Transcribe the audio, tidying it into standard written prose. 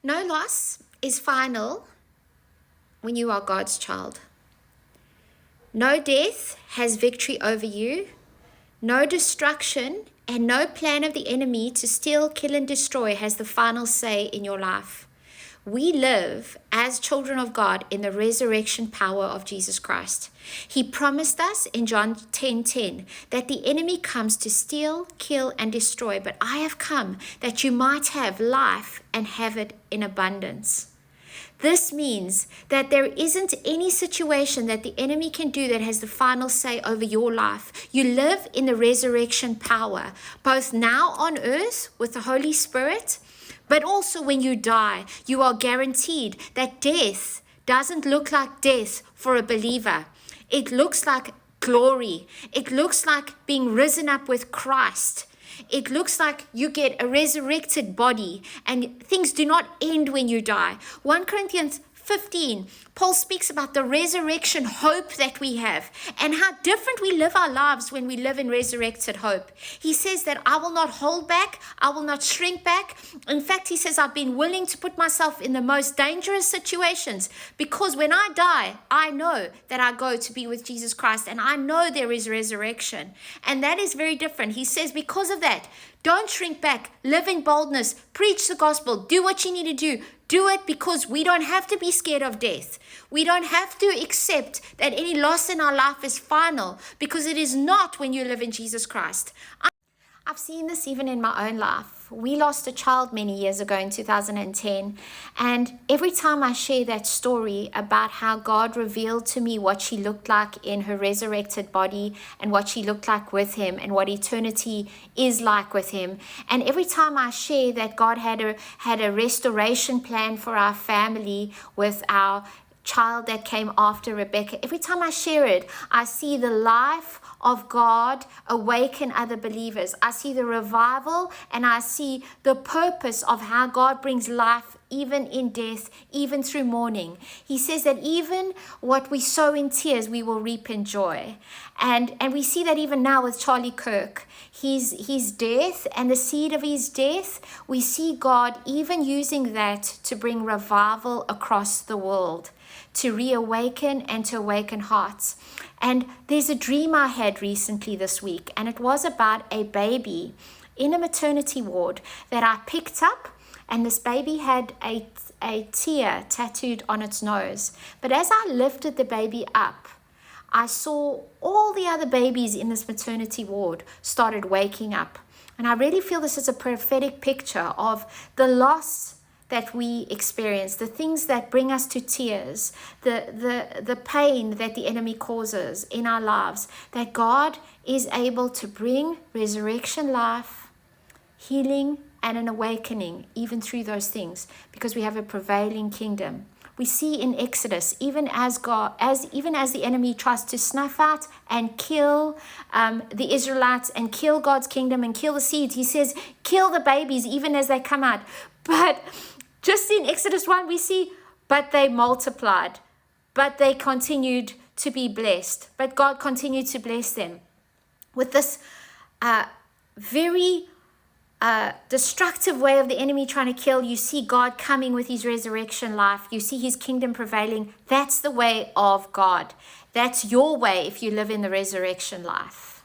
No loss is final when you are God's child. No death has victory over you. No destruction and no plan of the enemy to steal, kill, and destroy has the final say in your life. We live as children of God in the resurrection power of Jesus Christ. He promised us in John 10:10 that the enemy comes to steal, kill, and destroy, but I have come that you might have life and have it in abundance. This means that there isn't any situation that the enemy can do that has the final say over your life. You live in the resurrection power, both now on earth with the Holy Spirit, but also when you die, you are guaranteed that death doesn't look like death for a believer. It looks like glory. It looks like being risen up with Christ. It looks like you get a resurrected body and things do not end when you die. 1 Corinthians 15, Paul speaks about the resurrection hope that we have and how different we live our lives when we live in resurrected hope. He says that I will not hold back. I will not shrink back. In fact, he says, I've been willing to put myself in the most dangerous situations because when I die, I know that I go to be with Jesus Christ and I know there is resurrection. And that is very different. He says, because of that, don't shrink back. Live in boldness. Preach the gospel. Do what you need to do. Do it because we don't have to be scared of death. We don't have to accept that any loss in our life is final because it is not when you live in Jesus Christ. I've seen this even in my own life. We lost a child many years ago in 2010. And every time I share that story about how God revealed to me what she looked like in her resurrected body and what she looked like with him and what eternity is like with him. And every time I share that God had a restoration plan for our family with our child that came after Rebecca, every time I share it, I see the life of God awaken other believers. I see the revival and I see the purpose of how God brings life even in death, even through mourning. He says that even what we sow in tears, we will reap in joy. And we see that even now with Charlie Kirk, his death and the seed of his death, we see God even using that to bring revival across the world, to reawaken and to awaken hearts. And there's a dream I had recently this week, and it was about a baby in a maternity ward that I picked up, and this baby had a tear tattooed on its nose. But as I lifted the baby up, I saw all the other babies in this maternity ward started waking up. And I really feel this is a prophetic picture of the loss that we experience, the things that bring us to tears, the pain that the enemy causes in our lives, that God is able to bring resurrection life, healing, and an awakening even through those things, because we have a prevailing kingdom. We see in Exodus, even as the enemy tries to snuff out and kill the Israelites and kill God's kingdom and kill the seeds, he says, kill the babies even as they come out. But just in Exodus 1, we see, but they multiplied, but they continued to be blessed. But God continued to bless them. With this very destructive way of the enemy trying to kill, you see God coming with his resurrection life. You see his kingdom prevailing. That's the way of God. That's your way if you live in the resurrection life.